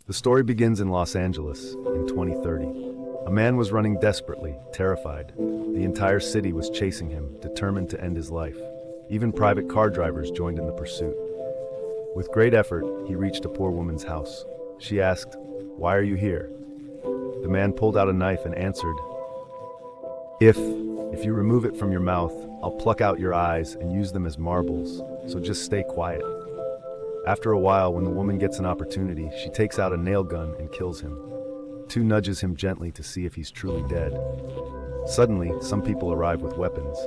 The story begins in Los Angeles in 2030. A man was running desperately, terrified. The entire city was chasing him, determined to end his life. Even private car drivers joined in the pursuit. With great effort, he reached a poor woman's house. She asked, "Why are you here?" The man pulled out a knife and answered, If you remove it from your mouth, I'll pluck out your eyes and use them as marbles, so just stay quiet." After a while, when the woman gets an opportunity, she takes out a nail gun and kills him. Tu nudges him gently to see if he's truly dead. Suddenly, some people arrive with weapons.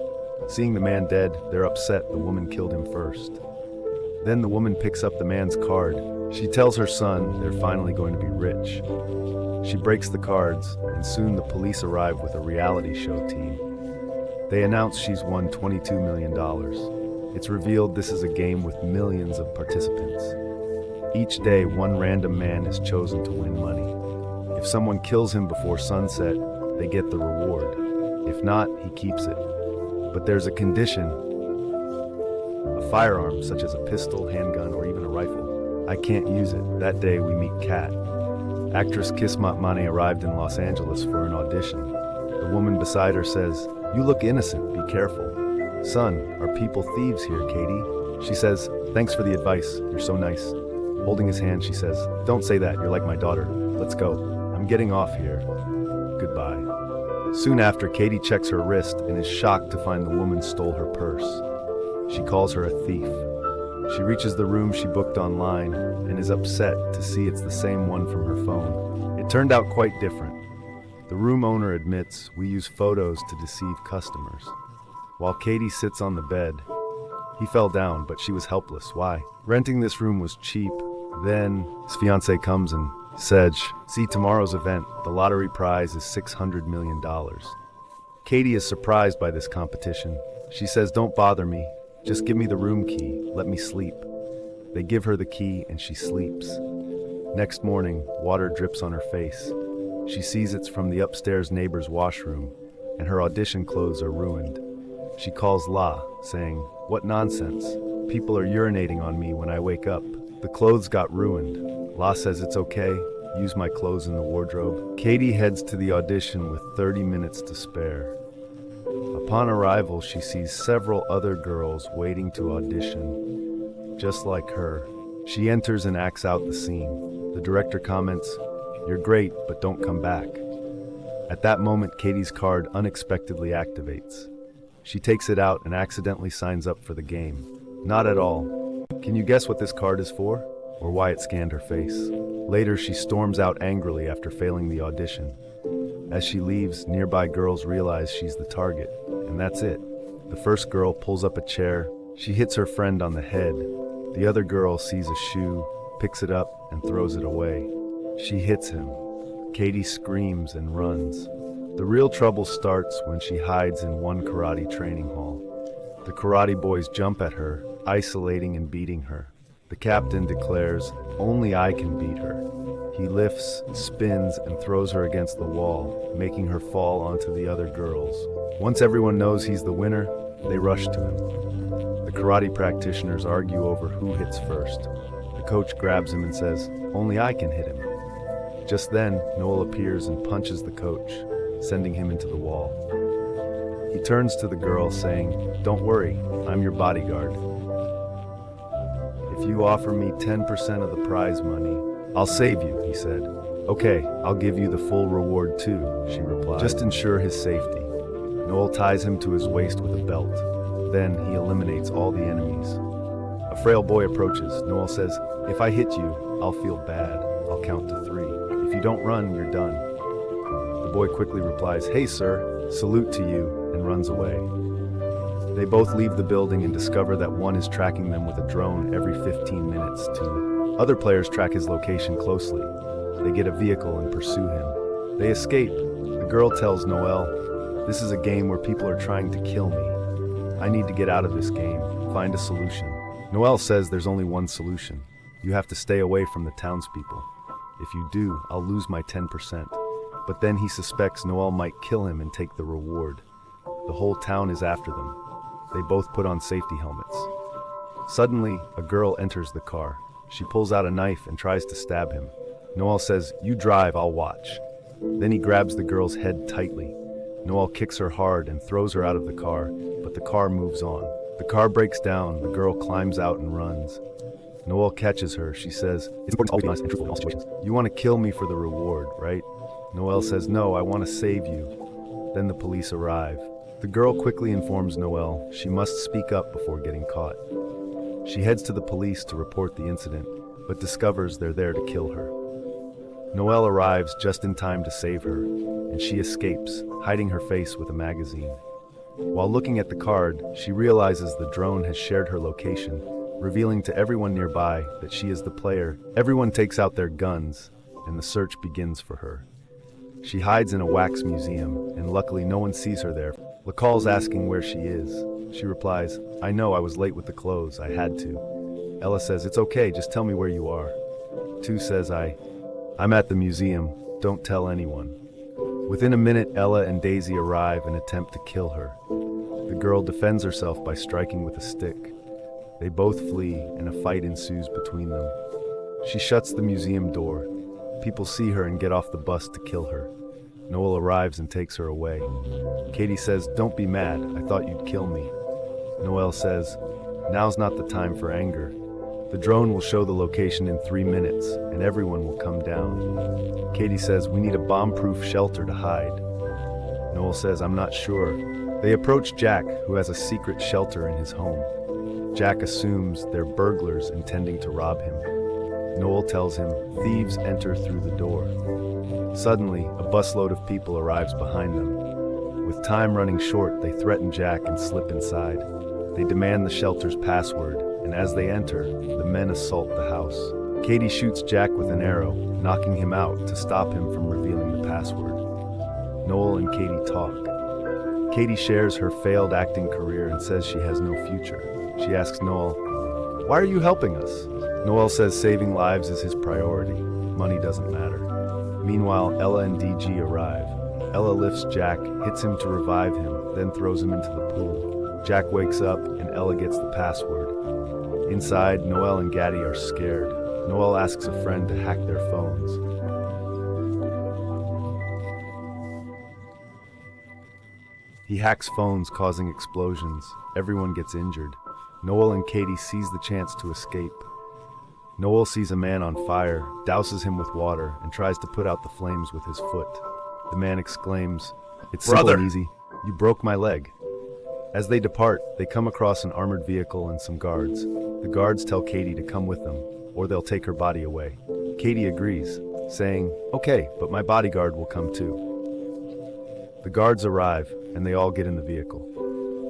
Seeing the man dead, they're upset the woman killed him first. Then the woman picks up the man's card. She tells her son they're finally going to be rich. She breaks the cards, and soon the police arrive with a reality show team. They announce she's won $22 million. It's revealed this is a game with millions of participants. Each day, one random man is chosen to win money. If someone kills him before sunset, they get the reward. If not, he keeps it. But there's a condition: a firearm, such as a pistol, handgun, or even a rifle. I can't use it. That day we meet Kat. Actress Kismat Mane arrived in Los Angeles for an audition. The woman beside her says, "You look innocent, be careful." "Son, are people thieves here, Katie?" She says, "Thanks for the advice, you're so nice." Holding his hand, she says, "Don't say that, you're like my daughter. Let's go. I'm getting off here. Goodbye." Soon after, Katie checks her wrist and is shocked to find the woman stole her purse. She calls her a thief. She reaches the room she booked online and is upset to see it's the same one from her phone. It turned out quite different. The room owner admits we use photos to deceive customers. While Katie sits on the bed, he fell down, but she was helpless. Why? Renting this room was cheap. Then his fiance comes and said, "See tomorrow's event. The lottery prize is $600 million. Katie is surprised by this competition. She says, "Don't bother me. Just give me the room key. Let me sleep." They give her the key and she sleeps. Next morning, water drips on her face. She sees it's from the upstairs neighbor's washroom, and her audition clothes are ruined. She calls La, saying, "What nonsense. People are urinating on me when I wake up. The clothes got ruined." La says it's okay. Use my clothes in the wardrobe. Katie heads to the audition with 30 minutes to spare. Upon arrival, she sees several other girls waiting to audition. Just like her, she enters and acts out the scene. The director comments, "You're great, but don't come back." At that moment, Katie's card unexpectedly activates. She takes it out and accidentally signs up for the game. Not at all. Can you guess what this card is for? Or why it scanned her face? Later, she storms out angrily after failing the audition. As she leaves, nearby girls realize she's the target, and that's it. The first girl pulls up a chair. She hits her friend on the head. The other girl sees a shoe, picks it up, and throws it away. She hits him. Katie screams and runs. The real trouble starts when she hides in one karate training hall. The karate boys jump at her, isolating and beating her. The captain declares, "Only I can beat her." He lifts, spins, and throws her against the wall, making her fall onto the other girls. Once everyone knows he's the winner, they rush to him. The karate practitioners argue over who hits first. The coach grabs him and says, "Only I can hit him." Just then, Noel appears and punches the coach, sending him into the wall. He turns to the girl, saying, "Don't worry, I'm your bodyguard. If you offer me 10% of the prize money, I'll save you," he said. "Okay, I'll give you the full reward too," she replied. "Just ensure his safety." Noel ties him to his waist with a belt. Then he eliminates all the enemies. A frail boy approaches. Noel says, "If I hit you, I'll feel bad. I'll count to 3. If you don't run, you're done." The boy quickly replies, "Hey sir, salute to you," and runs away. They both leave the building and discover that one is tracking them with a drone every 15 minutes. Other players track his location closely. They get a vehicle and pursue him. They escape. The girl tells Noel, "This is a game where people are trying to kill me. I need to get out of this game, find a solution." Noel says there's only one solution. You have to stay away from the townspeople. If you do, I'll lose my 10%. But then he suspects Noel might kill him and take the reward. The whole town is after them. They both put on safety helmets. Suddenly, a girl enters the car. She pulls out a knife and tries to stab him. Noel says, "You drive, I'll watch." Then he grabs the girl's head tightly. Noel kicks her hard and throws her out of the car, but the car moves on. The car breaks down, the girl climbs out and runs. Noel catches her. She says, "It's important to always be honest and truthful in all situations. You want to kill me for the reward, right?" Noel says, "No, I want to save you." Then the police arrive. The girl quickly informs Noel she must speak up before getting caught. She heads to the police to report the incident, but discovers they're there to kill her. Noel arrives just in time to save her, and she escapes, hiding her face with a magazine. While looking at the card, she realizes the drone has shared her location, revealing to everyone nearby that she is the player. Everyone takes out their guns, and the search begins for her. She hides in a wax museum, and luckily no one sees her there. La calls asking where she is. She replies, "I know, I was late with the clothes, I had to." Ella says, "It's okay, just tell me where you are." Tu says, I'm at the museum, don't tell anyone." Within a minute, Ella and Daisy arrive and attempt to kill her. The girl defends herself by striking with a stick. They both flee, and a fight ensues between them. She shuts the museum door. People see her and get off the bus to kill her. Noel arrives and takes her away. Katie says, "Don't be mad, I thought you'd kill me." Noel says, "Now's not the time for anger. The drone will show the location in 3 minutes, and everyone will come down." Katie says, "We need a bomb-proof shelter to hide." Noel says, "I'm not sure." They approach Jack, who has a secret shelter in his home. Jack assumes they're burglars intending to rob him. Noel tells him thieves enter through the door. Suddenly, a busload of people arrives behind them. With time running short, they threaten Jack and slip inside. They demand the shelter's password, and as they enter, the men assault the house. Katie shoots Jack with an arrow, knocking him out to stop him from revealing the password. Noel and Katie talk. Katie shares her failed acting career and says she has no future. She asks Noel, "Why are you helping us?" Noel says saving lives is his priority. Money doesn't matter. Meanwhile, Ella and DG arrive. Ella lifts Jack, hits him to revive him, then throws him into the pool. Jack wakes up, and Ella gets the password. Inside, Noel and Gaddy are scared. Noel asks a friend to hack their phones. He hacks phones, causing explosions. Everyone gets injured. Noel and Katie seize the chance to escape. Noel sees a man on fire, douses him with water, and tries to put out the flames with his foot. The man exclaims, "It's simple and easy. You broke my leg." As they depart, they come across an armored vehicle and some guards. The guards tell Katie to come with them, or they'll take her body away. Katie agrees, saying, "Okay, but my bodyguard will come too." The guards arrive, and they all get in the vehicle.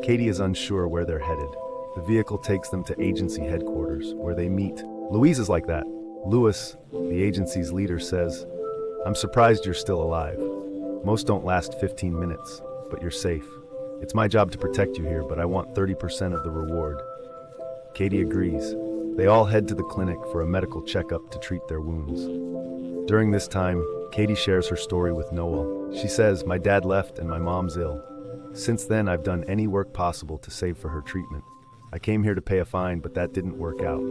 Katie is unsure where they're headed. The vehicle takes them to agency headquarters, where they meet. Louise is like that. Louis, the agency's leader, says, "I'm surprised you're still alive. Most don't last 15 minutes, but you're safe. It's my job to protect you here, but I want 30% of the reward." Katie agrees. They all head to the clinic for a medical checkup to treat their wounds. During this time, Katie shares her story with Noel. She says, "My dad left and my mom's ill. Since then, I've done any work possible to save for her treatment. I came here to pay a fine, but that didn't work out."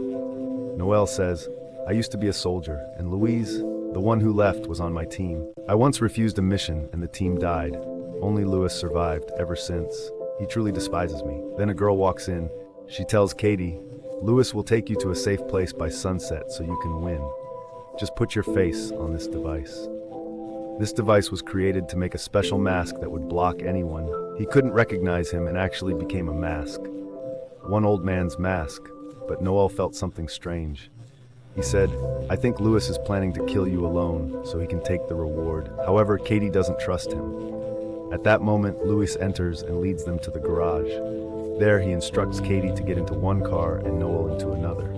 Noel says, "I used to be a soldier, and Louise, the one who left, was on my team. I once refused a mission and the team died. Only Louis survived ever since. He truly despises me." Then a girl walks in. She tells Katie, "Louis will take you to a safe place by sunset so you can win. Just put your face on this device." This device was created to make a special mask that would block anyone. He couldn't recognize him and actually became a mask. One old man's mask, but Noel felt something strange. He said, "I think Louis is planning to kill you alone so he can take the reward." However, Katie doesn't trust him. At that moment, Louis enters and leads them to the garage. There, he instructs Katie to get into one car and Noel into another.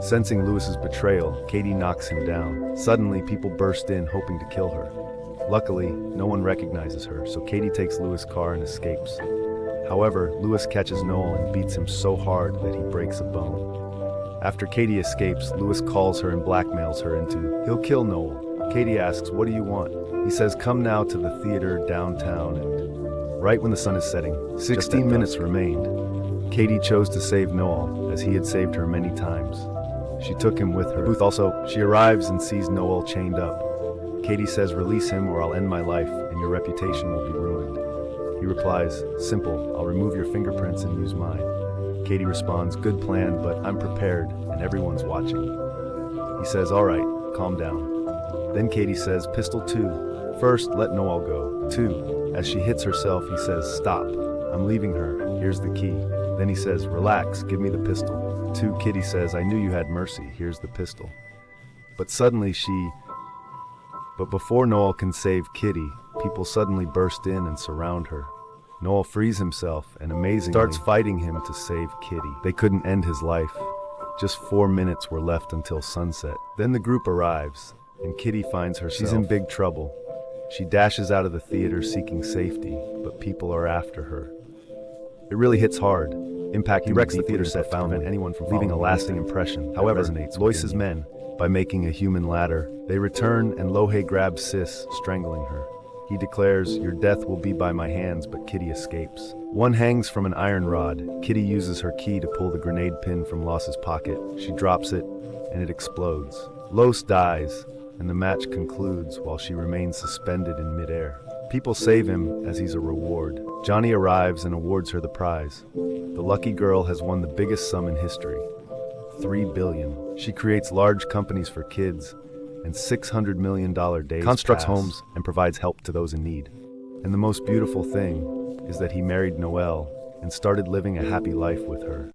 Sensing Louis's betrayal, Katie knocks him down. Suddenly, people burst in, hoping to kill her. Luckily, no one recognizes her, so Katie takes Louis' car and escapes. However, Louis catches Noel and beats him so hard that he breaks a bone. After Katie escapes, Louis calls her and blackmails her into, he'll kill Noel. Katie asks, "What do you want?" He says, "Come now to the theater downtown," and right when the sun is setting, 16 minutes remained. Katie chose to save Noel, as he had saved her many times. She took him with her. Booth also, she arrives and sees Noel chained up. Katie says, release him or I'll end my life and your reputation will be ruined. He replies, simple, I'll remove your fingerprints and use mine. Katie responds, good plan, but I'm prepared and everyone's watching. He says, all right, calm down. Then Katie says, pistol 2. First, let Noel go. 2. As she hits herself, he says, stop. I'm leaving her. Here's the key. Then he says, relax, give me the pistol. 2. Kitty says, I knew you had mercy. Here's the pistol. But suddenly But before Noel can save Kitty, people suddenly burst in and surround her. Noel frees himself and amazingly starts fighting him to save Kitty. They couldn't end his life. Just 4 minutes were left until sunset. Then the group arrives, and Kitty finds herself. She's in big trouble. She dashes out of the theater seeking safety, but people are after her. It really hits hard, impacting he wrecks the theater set, found anyone from leaving a lasting impression. However, Lois's men, by making a human ladder, they return and Lohe grabs Sis, strangling her. He declares, your death will be by my hands, but Kitty escapes. One hangs from an iron rod. Kitty uses her key to pull the grenade pin from Los's pocket. She drops it, and it explodes. Los dies, and the match concludes while she remains suspended in midair. People save him as he's a reward. Johnny arrives and awards her the prize. The lucky girl has won the biggest sum in history, $3 billion. She creates large companies for kids, and $600 million days constructs homes and provides help to those in need. And the most beautiful thing is that he married Noelle and started living a happy life with her.